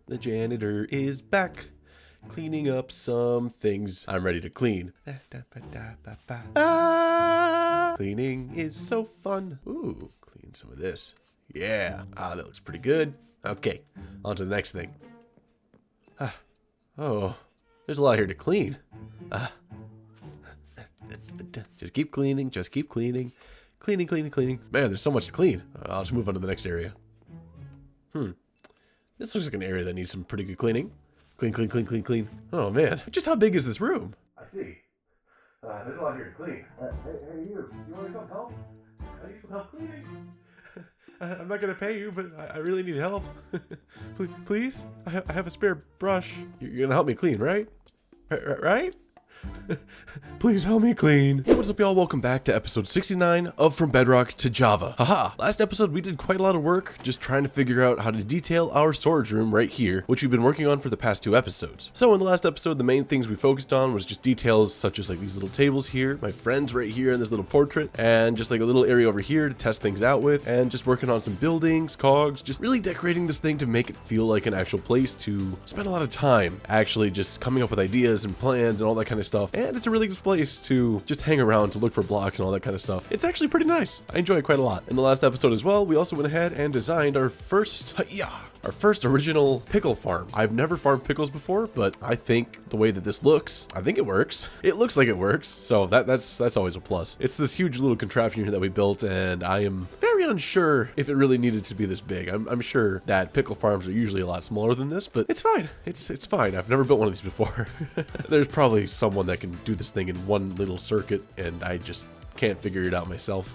The janitor is back, cleaning up some things. I'm ready to clean. Cleaning is so fun. Ooh, clean some of this. Yeah, that looks pretty good. Okay, on to the next thing. Oh, there's a lot here to clean. Just keep cleaning, just keep cleaning. Cleaning, cleaning, cleaning. Man, there's so much to clean. I'll just move on to the next area. This looks like an area that needs some pretty good cleaning. Clean, clean, clean, clean, clean. Oh man, just how big is this room? I see. There's a lot here to clean. Hey, you want to come help? I need some help cleaning. I'm not gonna pay you, but I really need help. Please? I have a spare brush. You're gonna help me clean, right? Right? Please help me clean. Hey, what's up y'all? Welcome back to episode 69 of From Bedrock to Java. Haha, last episode we did quite a lot of work just trying to figure out how to detail our storage room right here, which we've been working on for the past 2 episodes. So in the last episode, the main things we focused on was just details such as like these little tables here, my friends right here in this little portrait, and just like a little area over here to test things out with, and just working on some buildings, cogs, just really decorating this thing to make it feel like an actual place to spend a lot of time actually just coming up with ideas and plans and all that kind of stuff. And it's a really good place to just hang around to look for blocks and all that kind of stuff. It's actually pretty nice. I enjoy it quite a lot. In the last episode as well, we also went ahead and designed our first original pickle farm. I've never farmed pickles before, but I think the way that this looks, I think it works. It looks like it works, so that's always a plus. It's this huge little contraption here that we built, and I am very unsure if it really needed to be this big. I'm sure that pickle farms are usually a lot smaller than this, but it's fine. It's fine. I've never built one of these before. There's probably someone that can do this thing in one little circuit, and I just can't figure it out myself.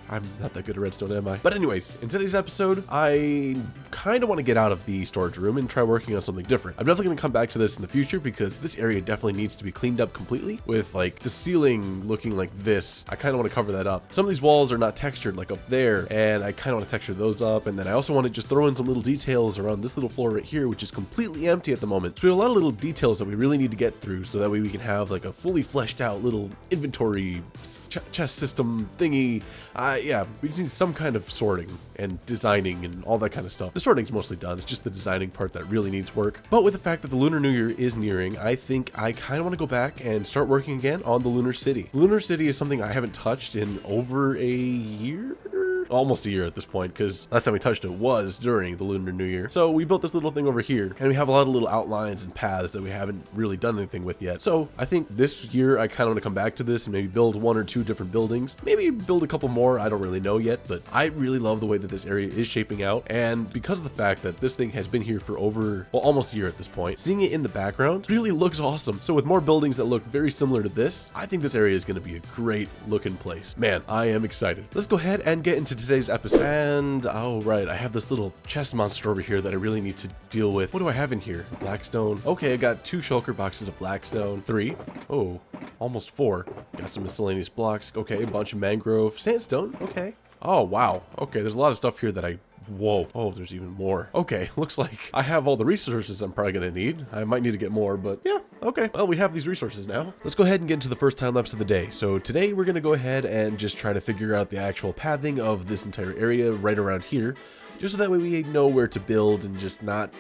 I'm not that good at redstone, am I? But anyways, in today's episode, I kind of want to get out of the storage room and try working on something different. I'm definitely going to come back to this in the future because this area definitely needs to be cleaned up completely, with like the ceiling looking like this. I kind of want to cover that up. Some of these walls are not textured like up there, and I kind of want to texture those up. And then I also want to just throw in some little details around this little floor right here, which is completely empty at the moment. So we have a lot of little details that we really need to get through so that way we can have like a fully fleshed out little inventory chest system thingy. Yeah, we just need some kind of sorting and designing and all that kind of stuff. The sorting's mostly done. It's just the designing part that really needs work. But with the fact that the Lunar New Year is nearing, I think I kind of want to go back and start working again on the Lunar City. Lunar City is something I haven't touched in over a year? Almost a year at this point, because last time we touched it was during the Lunar New Year. So we built this little thing over here, and we have a lot of little outlines and paths that we haven't really done anything with yet. So I think this year I kind of want to come back to this and maybe build 1 or 2 different buildings, maybe build a couple more. I don't really know yet, but I really love the way that this area is shaping out. And because of the fact that this thing has been here for over, well, almost a year at this point, seeing it in the background really looks awesome. So with more buildings that look very similar to this, I think this area is going to be a great looking place. Man, I am excited. Let's go ahead and get into today's episode. And oh right, I have this little chest monster over here that I really need to deal with. What do I have in here? Blackstone. Okay, I got 2 shulker boxes of blackstone. 3. Oh, almost 4. Got some miscellaneous blocks. Okay, a bunch of mangrove. Sandstone. Okay. Oh wow. Okay, there's a lot of stuff here that whoa. Oh, there's even more. Okay, looks like I have all the resources I'm probably gonna need. I might need to get more, but yeah, okay. Well, we have these resources now. Let's go ahead and get into the first time lapse of the day. So today we're gonna go ahead and just try to figure out the actual pathing of this entire area right around here, just so that way we know where to build and just not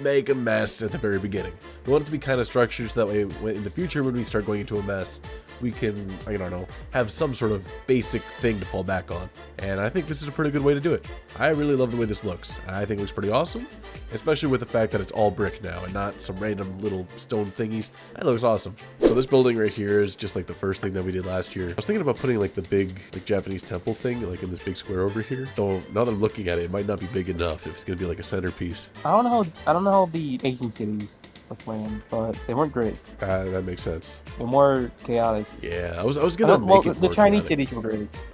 make a mess at the very beginning. We want it to be kind of structured so that way in the future when we start going into a mess, we can, I don't know, have some sort of basic thing to fall back on. And I think this is a pretty good way to do it. I really love the way this looks. I think it looks pretty awesome, especially with the fact that it's all brick now and not some random little stone thingies. That looks awesome. So this building right here is just like the first thing that we did last year. I was thinking about putting like the big like Japanese temple thing like in this big square over here. So now that I'm looking at it, it might not be big enough if it's gonna be like a centerpiece. I don't know how the Asian cities were planned, but they weren't great. That makes sense. They're more chaotic. Yeah, I was gonna make it the more Chinese chaotic. cities were great.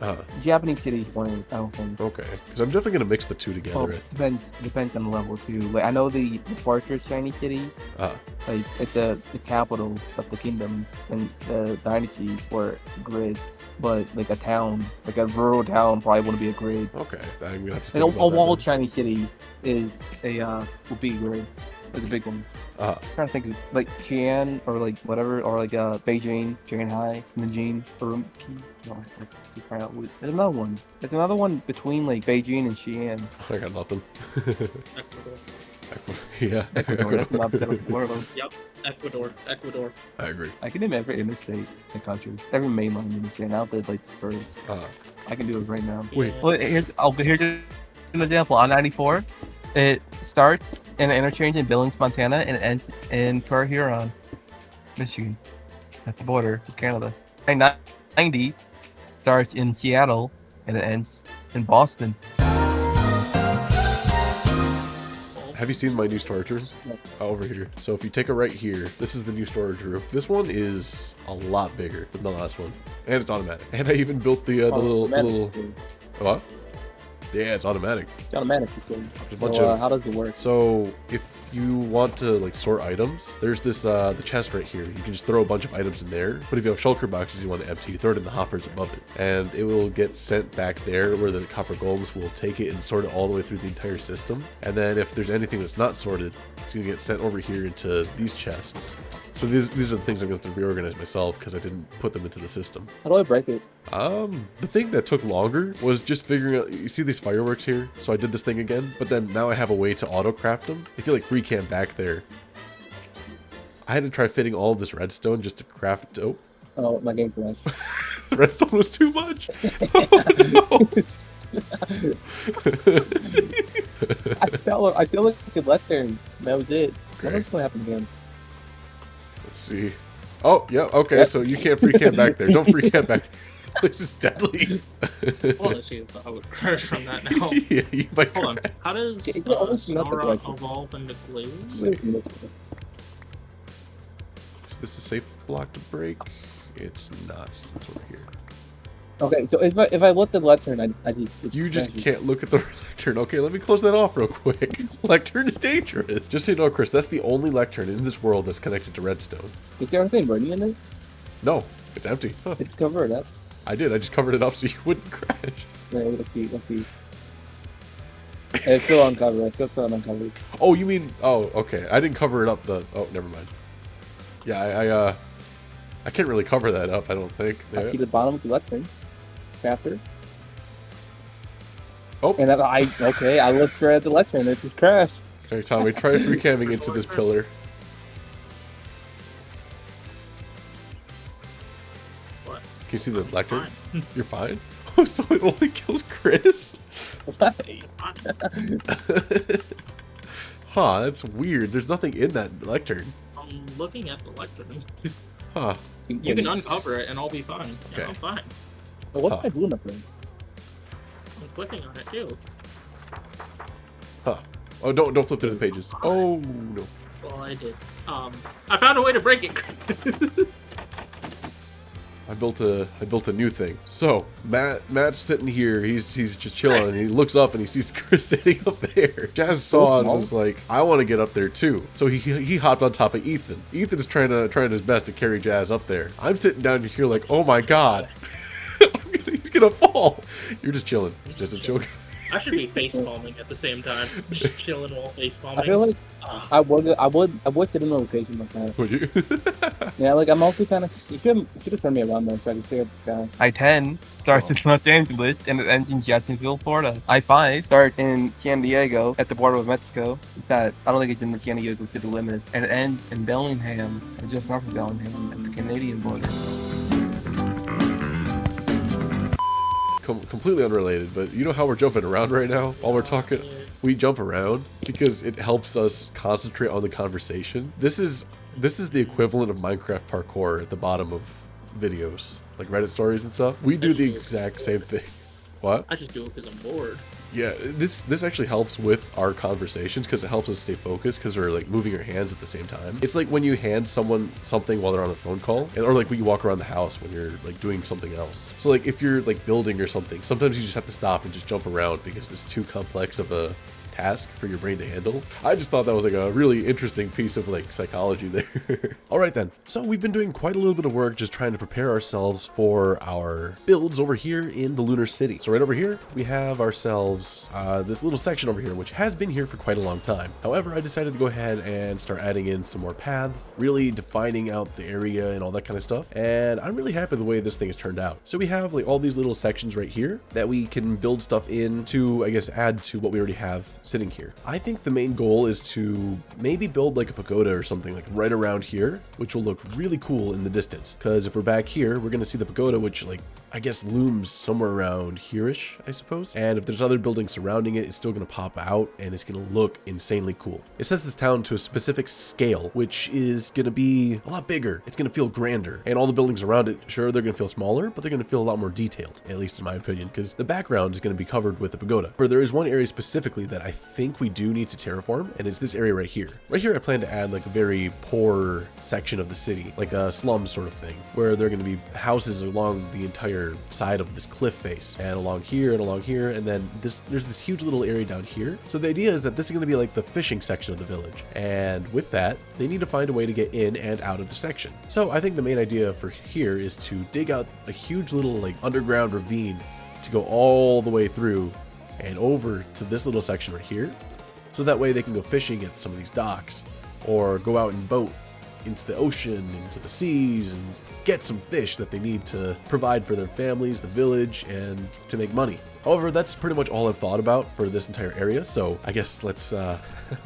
Japanese cities weren't, I don't think. Okay, because I'm definitely gonna mix the two together. Well, depends on the level too. Like I know the fortress Chinese cities, like the capitals of the kingdoms and the dynasties were grids, but like a town, like a rural town, probably wouldn't be a grid. Okay, I'm gonna have to. Like a walled Chinese city would be a grid. Like the big ones. I'm trying to think of like Xi'an or like whatever, or like Beijing, Shanghai, Nanjing, Urumqi. No, that's too far out. There's another one. There's another one between like Beijing and Xi'an. I got nothing. Yeah. Ecuador, that's the opposite of the world. Yep, Ecuador. I agree. I can name every interstate in the country, every mainline interstate. Now that like the spurs, I can do it right now. Wait. Yeah. Well, here's an example. On 94, it starts in an interchange in Billings, Montana, and it ends in Port Huron, Michigan, at the border with Canada. And 90 starts in Seattle and it ends in Boston. Have you seen my new storage room? Over here. So if you take a right here, this is the new storage room. This one is a lot bigger than the last one, and it's automatic. And I even built the little. What? Yeah, it's automatic. It's automatic. How does it work? So if you want to like sort items, there's this the chest right here. You can just throw a bunch of items in there. But if you have shulker boxes you want to empty, you throw it in the hoppers above it, and it will get sent back there where the copper golems will take it and sort it all the way through the entire system. And then if there's anything that's not sorted, it's gonna get sent over here into these chests. So these are the things I'm going to have to reorganize myself because I didn't put them into the system. How do I break it? The thing that took longer was just figuring out, you see these fireworks here? So I did this thing again, but then now I have a way to auto craft them. If you like free cam back there, I had to try fitting all of this redstone just to craft, Oh, my game crashed. Redstone was too much. Oh, no. I feel like it left there. That was it. Okay. What's going to happen again? Let's see. Oh, yeah, okay, so you can't free cam back there. Don't free cam back there. This is deadly. I want to see if I would crash from that now. Yeah, you might Hold on. crash. How does Nora evolve into glue? Is this a safe block to break? It's not. It's over here. Okay, so if I look at the lectern, I just... You just can't look at the lectern. Okay, let me close that off real quick. Lectern is dangerous. Just so you know, Chris, that's the only lectern in this world that's connected to redstone. Is there anything burning in it? No, it's empty. Huh. It's covered up. I did. I just covered it up so you wouldn't crash. Wait, let's see. It's still uncovered. It's still uncovered. Oh, you mean... Oh, okay. I didn't cover it up. Oh, never mind. Yeah, I can't really cover that up, I don't think. Yeah. I see the bottom of the lectern. After. Oh. And I looked straight at the lectern and it just crashed. Okay, Tommy, try free camming into this pillar. What? Can you see the lectern? You're fine? Oh, so it only kills Chris? Huh, that's weird. There's nothing in that lectern. I'm looking at the lectern. Huh. You can uncover it and I'll be fine. Okay. Yeah, I'm fine. But what am I doing up there? I'm clicking on it too. Huh. Oh, don't flip through the pages. Oh, no. Well, I did. I found a way to break it. I built a new thing. So Matt's sitting here. He's just chilling, and he looks up and he sees Chris sitting up there. Jazz saw it and was like, "I want to get up there too." So he hopped on top of Ethan. Ethan is trying his best to carry Jazz up there. I'm sitting down here like, "Oh my god, he's gonna fall." You're just chilling. It's just a joke. I should be face palming at the same time. Just chilling while face palming. I feel like I would sit in a location like that. Would you? Yeah, like I'm also kind of. You should have turned me around though, so I can stare at the sky. I-10 starts in Los Angeles and it ends in Jacksonville, Florida. I-5 starts in San Diego at the border with Mexico. I don't think it's in the San Diego city limits, and it ends in Bellingham, or just north of Bellingham, at the Canadian border. Completely unrelated, but you know how we're jumping around right now while we're talking? We jump around because it helps us concentrate on the conversation. This is the equivalent of Minecraft parkour at the bottom of videos, like Reddit stories and stuff. We do the exact same thing. What? I just do it because I'm bored. Yeah, this actually helps with our conversations because it helps us stay focused because we're like moving our hands at the same time. It's like when you hand someone something while they're on a phone call, or like when you walk around the house when you're like doing something else. So like if you're like building or something, sometimes you just have to stop and just jump around because it's too complex of a task for your brain to handle. I just thought that was like a really interesting piece of like psychology there. All right then. So we've been doing quite a little bit of work just trying to prepare ourselves for our builds over here in the Lunar City. So right over here, we have ourselves this little section over here, which has been here for quite a long time. However, I decided to go ahead and start adding in some more paths, really defining out the area and all that kind of stuff. And I'm really happy with the way this thing has turned out. So we have like all these little sections right here that we can build stuff in to, I guess, add to what we already have sitting here. I think the main goal is to maybe build like a pagoda or something like right around here, which will look really cool in the distance. Because if we're back here, we're going to see the pagoda, which like I guess looms somewhere around here-ish, I suppose. And if there's other buildings surrounding it, it's still going to pop out and it's going to look insanely cool. It sets this town to a specific scale, which is going to be a lot bigger. It's going to feel grander. And all the buildings around it, sure, they're going to feel smaller, but they're going to feel a lot more detailed, at least in my opinion, because the background is going to be covered with the pagoda. But there is one area specifically that I think we do need to terraform, and it's this area right here. Right here, I plan to add like a very poor section of the city, like a slum sort of thing, where there are going to be houses along the entire side of this cliff face, and along here, and then there's this huge little area down here. So the idea is that this is going to be like the fishing section of the village, and with that, they need to find a way to get in and out of the section. So I think the main idea for here is to dig out a huge little like underground ravine to go all the way through and over to this little section right here, so that way they can go fishing at some of these docks, or go out and boat into the ocean, into the seas, and get some fish that they need to provide for their families, the village, and to make money. However, that's pretty much all I've thought about for this entire area, so I guess let's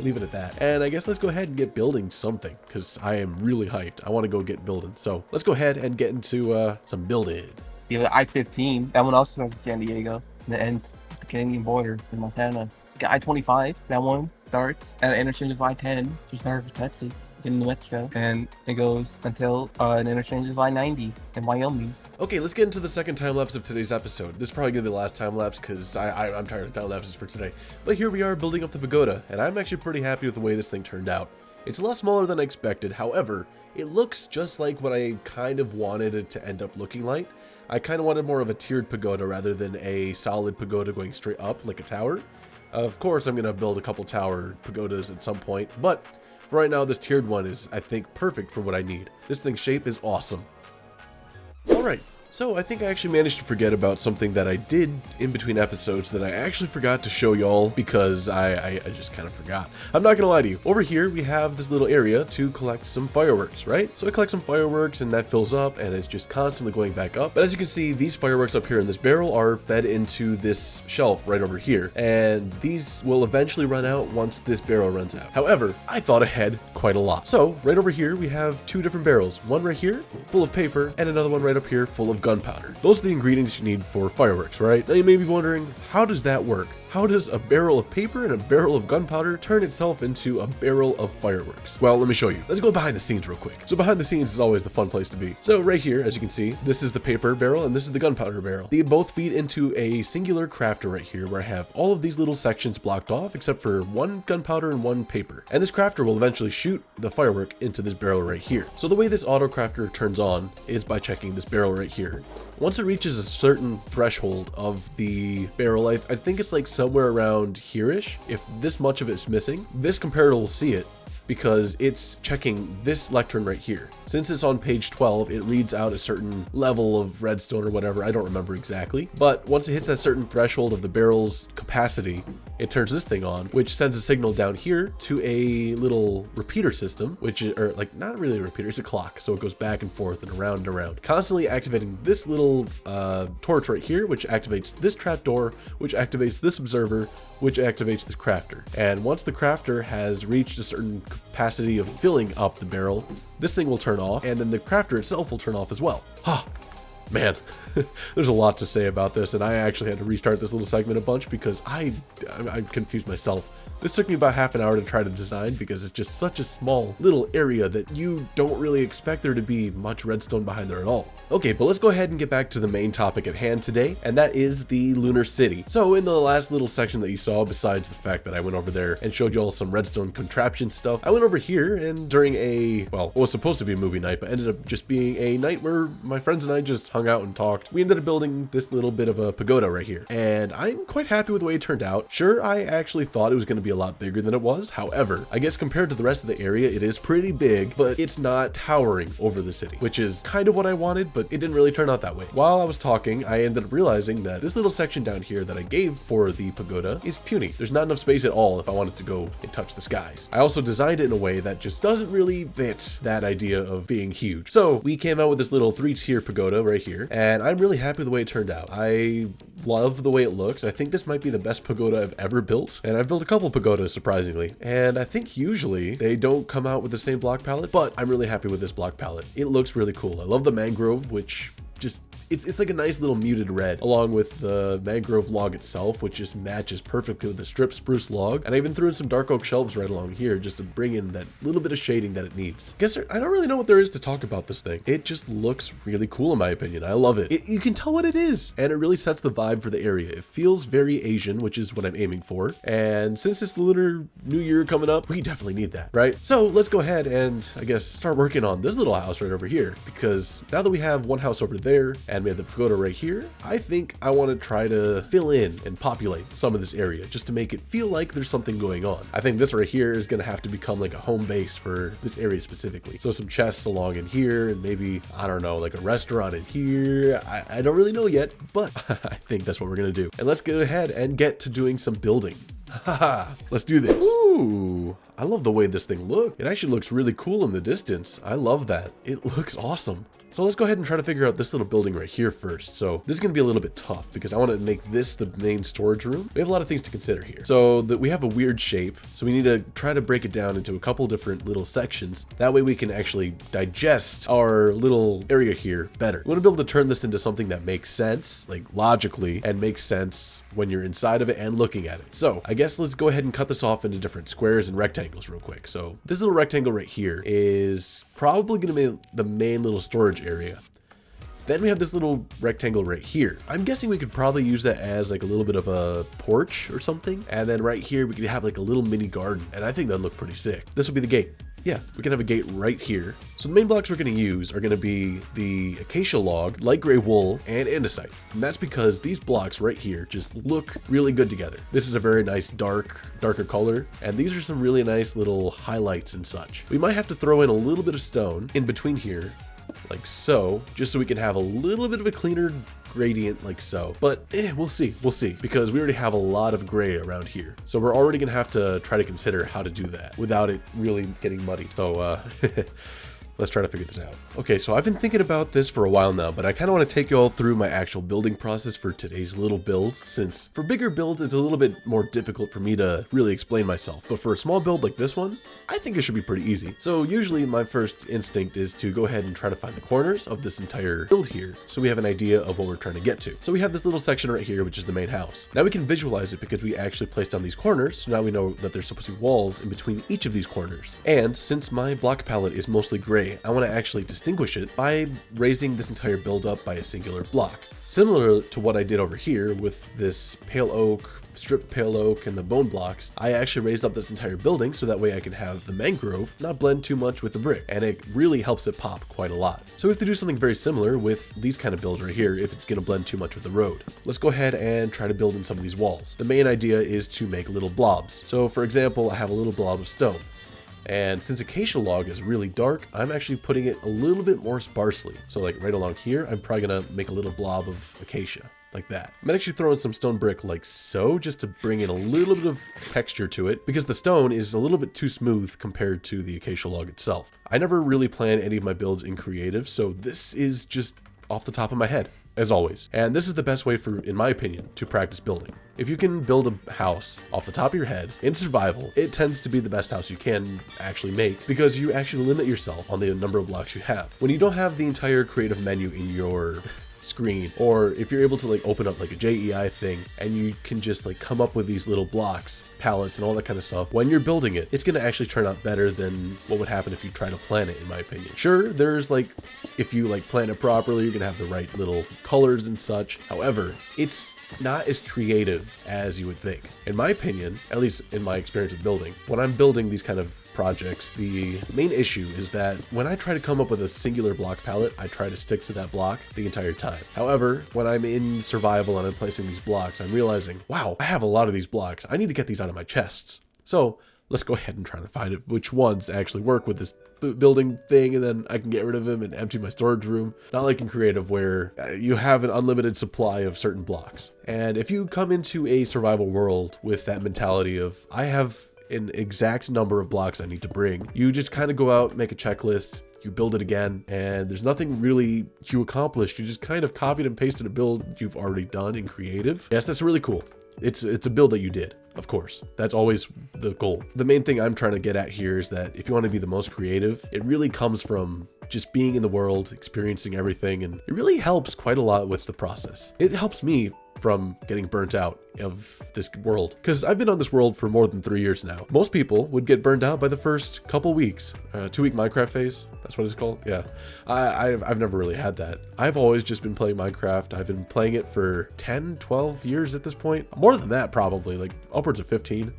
leave it at that. And I guess let's go ahead and get building something, because I am really hyped. I want to go get building. So let's go ahead and get into some building. Yeah, I-15, that one also starts in San Diego, and it ends at the Canadian border in Montana. I-25, that one starts at an interchange of I-10, to start for Texas in New Mexico, and it goes until an interchange of I-90 in Wyoming. Okay, let's get into the second time lapse of today's episode. This is probably gonna be the last time lapse because I'm tired of time lapses for today. But here we are building up the pagoda, and I'm actually pretty happy with the way this thing turned out. It's a lot smaller than I expected. However, it looks just like what I kind of wanted it to end up looking like. I kind of wanted more of a tiered pagoda rather than a solid pagoda going straight up like a tower. Of course, I'm going to build a couple tower pagodas at some point, but for right now, this tiered one is, I think, perfect for what I need. This thing's shape is awesome. Alright, so I think I actually managed to forget about something that I did in between episodes that I actually forgot to show y'all because I just kind of forgot. I'm not gonna lie to you. Over here, we have this little area to collect some fireworks, right? So I collect some fireworks and that fills up and it's just constantly going back up. But as you can see, these fireworks up here in this barrel are fed into this shelf right over here. And these will eventually run out once this barrel runs out. However, I thought ahead quite a lot. So right over here, we have two different barrels. One right here, full of paper, and another one right up here, full of gunpowder. Those are the ingredients you need for fireworks, right? Now you may be wondering, how does that work? How does a barrel of paper and a barrel of gunpowder turn itself into a barrel of fireworks? Well, let me show you. Let's go behind the scenes real quick. So behind the scenes is always the fun place to be. So right here, as you can see, this is the paper barrel and this is the gunpowder barrel. They both feed into a singular crafter right here where I have all of these little sections blocked off except for one gunpowder and one paper. And this crafter will eventually shoot the firework into this barrel right here. So the way this auto crafter turns on is by checking this barrel right here. Once it reaches a certain threshold of the barrel, I think it's like somewhere around here-ish. If this much of it's missing, this comparator will see it because it's checking this lectern right here. Since it's on page 12, it reads out a certain level of redstone or whatever, I don't remember exactly. But once it hits that certain threshold of the barrel's capacity, it turns this thing on, which sends a signal down here to a little repeater system, which is, or like not really a repeater, it's a clock. So it goes back and forth and around, constantly activating this little torch right here, which activates this trapdoor, which activates this observer, which activates this crafter. And once the crafter has reached a certain capacity of filling up the barrel, this thing will turn off, and then the crafter itself will turn off as well. Man, there's a lot to say about this, and I actually had to restart this little segment a bunch because I confused myself. This took me about half an hour to try to design because it's just such a small little area that you don't really expect there to be much redstone behind there at all. Okay, but let's go ahead and get back to the main topic at hand today, and that is the Lunar City. So in the last little section that you saw, besides the fact that I went over there and showed you all some redstone contraption stuff, I went over here and during a, well, it was supposed to be a movie night, but ended up just being a night where my friends and I just hung out and talked. We ended up building this little bit of a pagoda right here, and I'm quite happy with the way it turned out. Sure, I actually thought it was going to be a lot bigger than it was. However, I guess compared to the rest of the area, it is pretty big, but it's not towering over the city, which is kind of what I wanted, but it didn't really turn out that way. While I was talking, I ended up realizing that this little section down here that I gave for the pagoda is puny. There's not enough space at all if I wanted to go and touch the skies. I also designed it in a way that just doesn't really fit that idea of being huge. So we came out with this little 3-tier pagoda right here, and I'm really happy with the way it turned out. I love the way it looks. I think this might be the best pagoda I've ever built, and I've built a couple pagodas surprisingly, and I think usually they don't come out with the same block palette, but I'm really happy with this block palette. It looks really cool. I love the mangrove, which just it's like a nice little muted red, along with the mangrove log itself, which just matches perfectly with the strip spruce log. And I even threw in some dark oak shelves right along here just to bring in that little bit of shading that it needs. I don't really know what there is to talk about this thing. It just looks really cool in my opinion. I love it. You can tell what it is, and it really sets the vibe for the area. It feels very Asian, which is what I'm aiming for. And since it's the Lunar New Year coming up, we definitely need that, right? So let's go ahead and I guess start working on this little house right over here, because now that we have one house over there and we have the pagoda right here, I think I want to try to fill in and populate some of this area just to make it feel like there's something going on. I think this right here is going to have to become like a home base for this area specifically. So some chests along in here, and maybe, I don't know, like a restaurant in here. I don't really know yet, but I think that's what we're going to do. And let's go ahead and get to doing some building. Haha, let's do this. Ooh, I love the way this thing looks. It actually looks really cool in the distance. I love that. It looks awesome. So let's go ahead and try to figure out this little building right here first. So this is going to be a little bit tough because I want to make this the main storage room. We have a lot of things to consider here. So that we have a weird shape. So we need to try to break it down into a couple different little sections. That way we can actually digest our little area here better. We want to be able to turn this into something that makes sense, like logically, and makes sense when you're inside of it and looking at it. So I guess let's go ahead and cut this off into different squares and rectangles real quick. So this little rectangle right here is probably going to be the main little storage area. Then we have this little rectangle right here. I'm guessing we could probably use that as like a little bit of a porch or something. And then right here, we could have like a little mini garden. And I think that'd look pretty sick. This would be the gate. Yeah, we can have a gate right here. So the main blocks we're going to use are going to be the acacia log, light gray wool, and andesite. And that's because these blocks right here just look really good together. This is a very nice darker color, and these are some really nice little highlights and such. We might have to throw in a little bit of stone in between here, like so, just so we can have a little bit of a cleaner gradient like so, but we'll see because we already have a lot of gray around here, so we're already gonna have to try to consider how to do that without it really getting muddy. So let's try to figure this out. Okay, so I've been thinking about this for a while now, but I kind of want to take you all through my actual building process for today's little build, since for bigger builds, it's a little bit more difficult for me to really explain myself. But for a small build like this one, I think it should be pretty easy. So usually my first instinct is to go ahead and try to find the corners of this entire build here, so we have an idea of what we're trying to get to. So we have this little section right here, which is the main house. Now we can visualize it because we actually placed down these corners, so now we know that there's supposed to be walls in between each of these corners. And since my block palette is mostly gray, I want to actually distinguish it by raising this entire build up by a singular block. Similar to what I did over here with this pale oak, stripped pale oak, and the bone blocks, I actually raised up this entire building so that way I can have the mangrove not blend too much with the brick, and it really helps it pop quite a lot. So we have to do something very similar with these kind of builds right here if it's going to blend too much with the road. Let's go ahead and try to build in some of these walls. The main idea is to make little blobs. So for example, I have a little blob of stone. And since acacia log is really dark, I'm actually putting it a little bit more sparsely. So like right along here, I'm probably gonna make a little blob of acacia like that. I'm actually throwing some stone brick like so, just to bring in a little bit of texture to it, because the stone is a little bit too smooth compared to the acacia log itself. I never really plan any of my builds in creative, so this is just off the top of my head, as always. And this is the best way for, in my opinion, to practice building. If you can build a house off the top of your head in survival, it tends to be the best house you can actually make because you actually limit yourself on the number of blocks you have. When you don't have the entire creative menu in your screen, or if you're able to like open up like a JEI thing and you can just like come up with these little blocks, palettes, and all that kind of stuff, when you're building it, it's going to actually turn out better than what would happen if you try to plan it, in my opinion. Sure, there's like, if you like plan it properly, you're gonna have the right little colors and such. However, it's not as creative as you would think. In my opinion, at least in my experience with building, when I'm building these kind of projects, the main issue is that when I try to come up with a singular block palette, I try to stick to that block the entire time. However, when I'm in survival and I'm placing these blocks, I'm realizing, wow, I have a lot of these blocks. I need to get these out of my chests. So let's go ahead and try to find it, which ones actually work with this building thing, and then I can get rid of them and empty my storage room. Not like in creative where you have an unlimited supply of certain blocks. And if you come into a survival world with that mentality of, I have an exact number of blocks I need to bring, you just kind of go out, make a checklist, you build it again, and there's nothing really you accomplished. You just kind of copied and pasted a build you've already done in creative. Yes, that's really cool. It's a build that you did, of course. That's always the goal. The main thing I'm trying to get at here is that if you want to be the most creative, it really comes from just being in the world, experiencing everything, and it really helps quite a lot with the process. It helps me from getting burnt out of this world, because I've been on this world for more than 3 years now. Most people would get burned out by the first couple weeks. 2-week Minecraft phase, that's what it's called. Yeah, I've never really had that. I've always just been playing Minecraft. I've been playing it for 10-12 years at this point, more than that probably, like upwards of 15.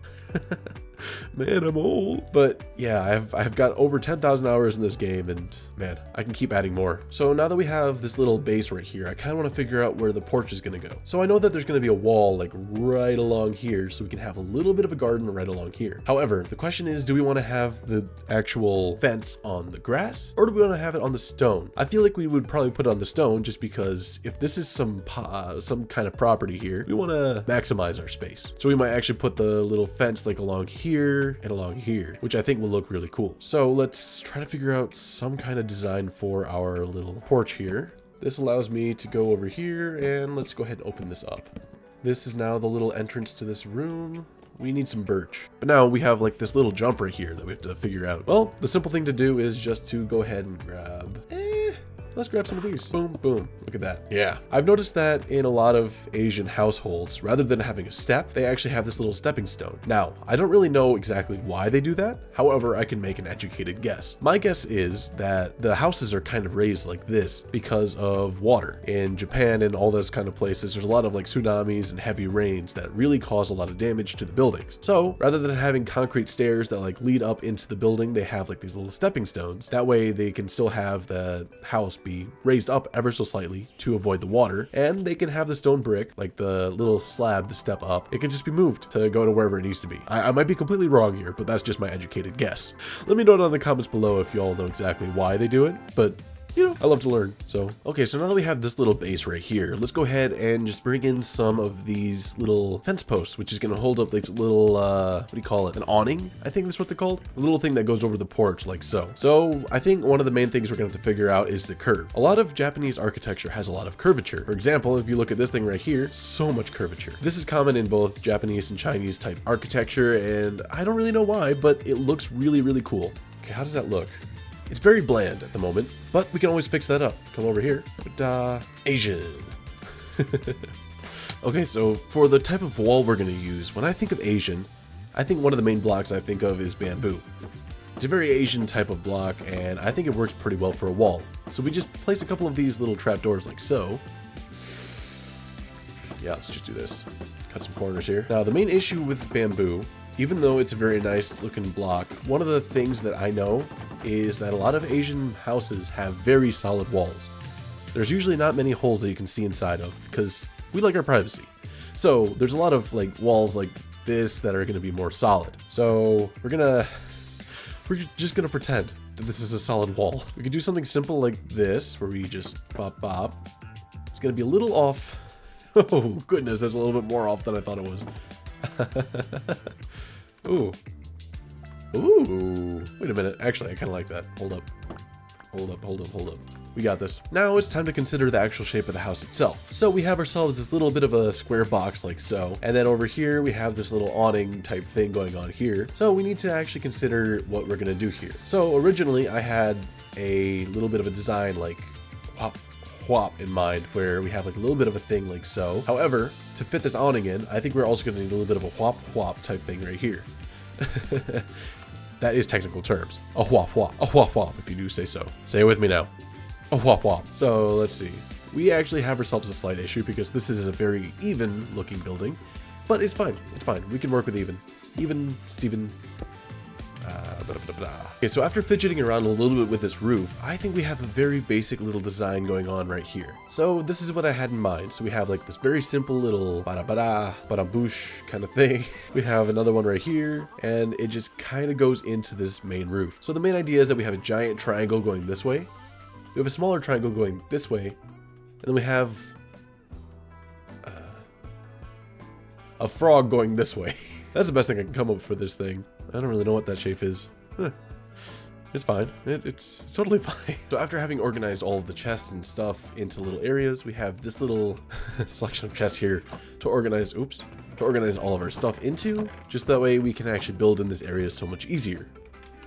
Man, I'm old. But yeah, I've got over 10,000 hours in this game, and man, I can keep adding more. So now that we have this little base right here, I kind of want to figure out where the porch is going to go. So I know that there's going to be a wall like right along here, so we can have a little bit of a garden right along here. However, the question is, do we want to have the actual fence on the grass, or do we want to have it on the stone? I feel like we would probably put it on the stone, just because if this is some kind of property here, we want to maximize our space. So we might actually put the little fence like along here and along here, which I think will look really cool. So let's try to figure out some kind of design for our little porch here. This allows me to go over here, and let's go ahead and open this up. This is now the little entrance to this room. We need some birch. But now we have like this little jump right here that we have to figure out. Well, the simple thing to do is just to go ahead and grab... let's grab some of these. Boom, boom. Look at that. Yeah. I've noticed that in a lot of Asian households, rather than having a step, they actually have this little stepping stone. Now, I don't really know exactly why they do that. However, I can make an educated guess. My guess is that the houses are kind of raised like this because of water. In Japan and all those kind of places, there's a lot of like tsunamis and heavy rains that really cause a lot of damage to the buildings. So rather than having concrete stairs that like lead up into the building, they have like these little stepping stones. That way they can still have the house be raised up ever so slightly to avoid the water, and they can have the stone brick, like the little slab to step up. It can just be moved to go to wherever it needs to be. I might be completely wrong here, but that's just my educated guess. Let me know down in the comments below if y'all know exactly why they do it, but you know, I love to learn. So, okay, so now that we have this little base right here, let's go ahead and just bring in some of these little fence posts, which is going to hold up this little, what do you call it? An awning? I think that's what they're called. A little thing that goes over the porch like so. So I think one of the main things we're going to have to figure out is the curve. A lot of Japanese architecture has a lot of curvature. For example, if you look at this thing right here, so much curvature. This is common in both Japanese and Chinese type architecture, and I don't really know why, but it looks really, really cool. Okay, how does that look? It's very bland at the moment, but we can always fix that up. Come over here. Asian. Okay, so for the type of wall we're going to use, when I think of Asian, I think one of the main blocks I think of is bamboo. It's a very Asian type of block, and I think it works pretty well for a wall. So we just place a couple of these little trapdoors like so. Yeah, let's just do this. Cut some corners here. Now, the main issue with bamboo, even though it's a very nice looking block, one of the things that I know is that a lot of Asian houses have very solid walls. There's usually not many holes that you can see inside of because we like our privacy. So there's a lot of like walls like this that are going to be more solid. So we're just going to pretend that this is a solid wall. We could do something simple like this where we just pop. It's going to be a little off. Oh goodness, that's a little bit more off than I thought it was. Ooh. Ooh. Wait a minute. Actually, I kind of like that. Hold up. We got this. Now it's time to consider the actual shape of the house itself. So we have ourselves this little bit of a square box like so. And then over here, we have this little awning type thing going on here. So we need to actually consider what we're going to do here. So originally I had a little bit of a design like whop in mind, where we have like a little bit of a thing like so. However, to fit this awning in, I think we're also going to need a little bit of a whop type thing right here. That is technical terms. A whop, if you do say so. Say it with me now. A whop. So let's see. We actually have ourselves a slight issue because this is a very even looking building, but it's fine. We can work with even. Steven. Okay, so after fidgeting around a little bit with this roof, I think we have a very basic little design going on right here. So this is what I had in mind. So we have like this very simple little bada boosh kind of thing. We have another one right here, and it just kind of goes into this main roof. So the main idea is that we have a giant triangle going this way. We have a smaller triangle going this way, and then we have a frog going this way. That's the best thing I can come up with for this thing. I don't really know what that shape is. It's fine. It's totally fine. So after having organized all of the chests and stuff into little areas, we have this little selection of chests here to organize, to organize all of our stuff into. Just that way we can actually build in this area so much easier.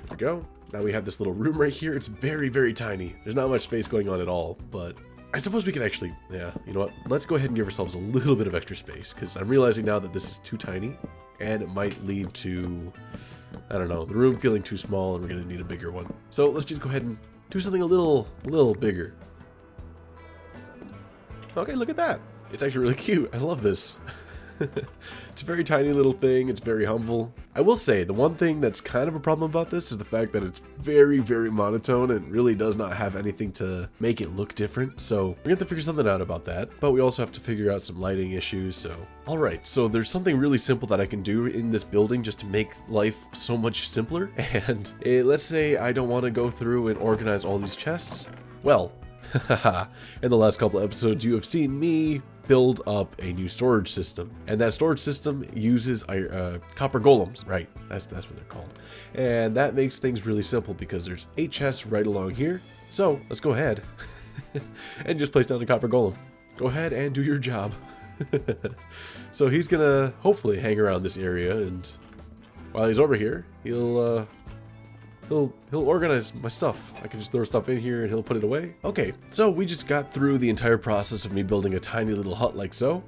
There we go. Now we have this little room right here. It's very, very tiny. There's not much space going on at all, but I suppose we could actually, yeah, you know what? Let's go ahead and give ourselves a little bit of extra space, because I'm realizing now that this is too tiny, and it might lead to, I don't know, the room feeling too small, and we're going to need a bigger one. So let's just go ahead and do something a little bigger. Okay, look at that. It's actually really cute. I love this. It's a very tiny little thing. It's very humble. I will say, the one thing that's kind of a problem about this is the fact that it's very, very monotone and really does not have anything to make it look different. So we're going to have to figure something out about that. But we also have to figure out some lighting issues. So, all right. So there's something really simple that I can do in this building just to make life so much simpler. And let's say I don't want to go through and organize all these chests. Well, in the last couple of episodes, you have seen me build up a new storage system, and that storage system uses copper golems, right? That's what they're called, and that makes things really simple because there's 8 chests right along here. So let's go ahead and just place down a copper golem. Go ahead and do your job. So he's gonna hopefully hang around this area, and while he's over here, he'll organize my stuff. I can just throw stuff in here and he'll put it away. Okay, so we just got through the entire process of me building a tiny little hut like so,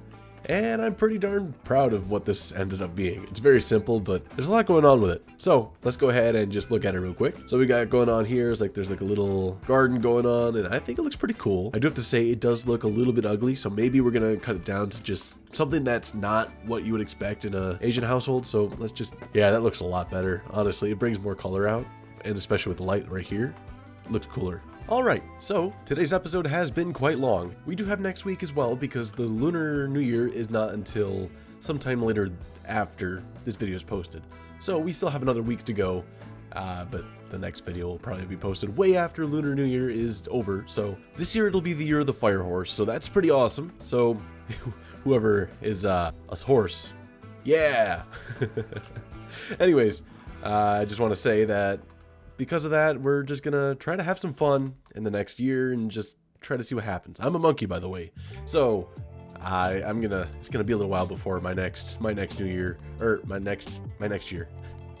and I'm pretty darn proud of what this ended up being. It's very simple, but there's a lot going on with it. So let's go ahead and just look at it real quick. So we got going on here is like there's like a little garden going on, and I think it looks pretty cool. I do have to say it does look a little bit ugly, so maybe we're gonna cut it down to just something that's not what you would expect in an Asian household. So let's just, yeah, that looks a lot better. Honestly, it brings more color out. And especially with the light right here, it looks cooler. Alright, so today's episode has been quite long. We do have next week as well, because the Lunar New Year is not until sometime later after this video is posted. So we still have another week to go, but the next video will probably be posted way after Lunar New Year is over. So this year it'll be the year of the fire horse, so that's pretty awesome. So whoever is a horse, yeah! Anyways, I just want to say that because of that, we're just gonna try to have some fun in the next year and just try to see what happens. I'm a monkey, by the way, so it's gonna be a little while before my next New Year, or my next year.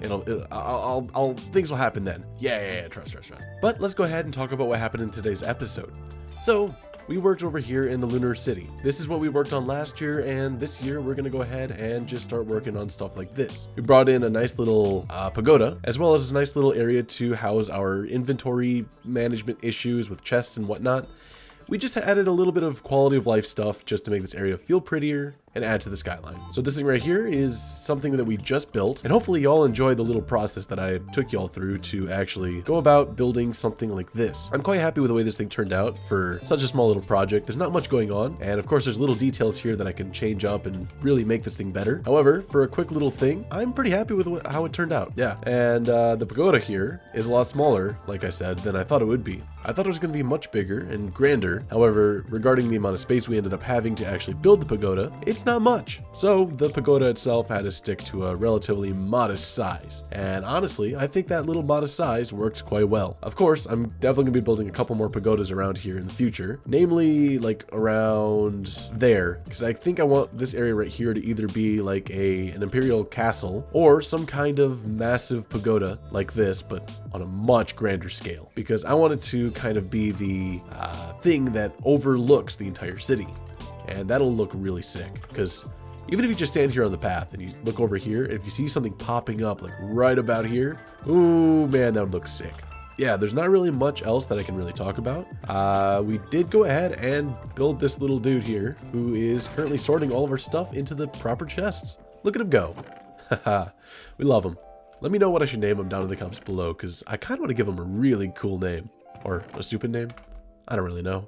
Things will happen then. Yeah, trust. But let's go ahead and talk about what happened in today's episode. So we worked over here in the Lunar City. This is what we worked on last year, and this year we're gonna go ahead and just start working on stuff like this. We brought in a nice little pagoda, as well as a nice little area to house our inventory management issues with chests and whatnot. We just added a little bit of quality of life stuff just to make this area feel prettier and add to the skyline. So this thing right here is something that we just built, and hopefully y'all enjoy the little process that I took y'all through to actually go about building something like this. I'm quite happy with the way this thing turned out for such a small little project. There's not much going on, and of course there's little details here that I can change up and really make this thing better. However, for a quick little thing, I'm pretty happy with how it turned out. Yeah, and the pagoda here is a lot smaller, like I said, than I thought it would be. I thought it was going to be much bigger and grander. However, regarding the amount of space we ended up having to actually build the pagoda, it's not much. So the pagoda itself had to stick to a relatively modest size. And honestly, I think that little modest size works quite well. Of course, I'm definitely gonna be building a couple more pagodas around here in the future, namely like around there, because I think I want this area right here to either be like an imperial castle or some kind of massive pagoda like this, but on a much grander scale, because I want it to kind of be the thing that overlooks the entire city. And that'll look really sick, because even if you just stand here on the path and you look over here, if you see something popping up like right about here, ooh man, that would look sick. Yeah, there's not really much else that I can really talk about. We did go ahead and build this little dude here who is currently sorting all of our stuff into the proper chests. Look at him go. We love him. Let me know what I should name them down in the comments below, because I kind of want to give them a really cool name. Or a stupid name. I don't really know.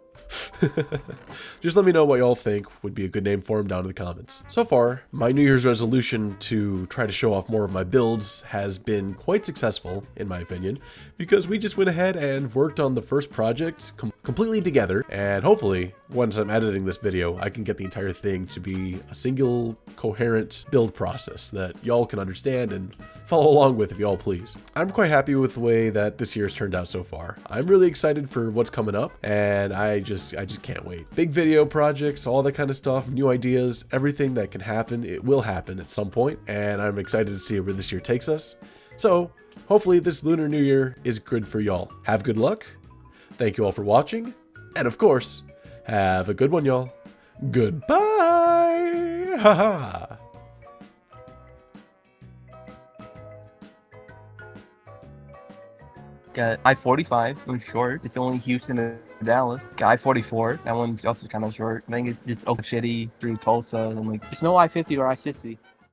Just let me know what y'all think would be a good name for him down in the comments. So far, my New Year's resolution to try to show off more of my builds has been quite successful, in my opinion, because we just went ahead and worked on the first project completely together, and hopefully, once I'm editing this video, I can get the entire thing to be a single, coherent build process that y'all can understand and follow along with if y'all please. I'm quite happy with the way that this year's turned out so far. I'm really excited for what's coming up, and I just can't wait. Big video projects, all that kind of stuff, new ideas, everything that can happen, it will happen at some point, and I'm excited to see where this year takes us. So, hopefully this Lunar New Year is good for y'all. Have good luck, thank you all for watching, and of course, have a good one, y'all. Goodbye! Haha! Got I-45, it was short. It's only Houston to Dallas. Got I-44, that one's also kind of short. I think it's just Oklahoma City through Tulsa. And like, there's no I-50 or I-60.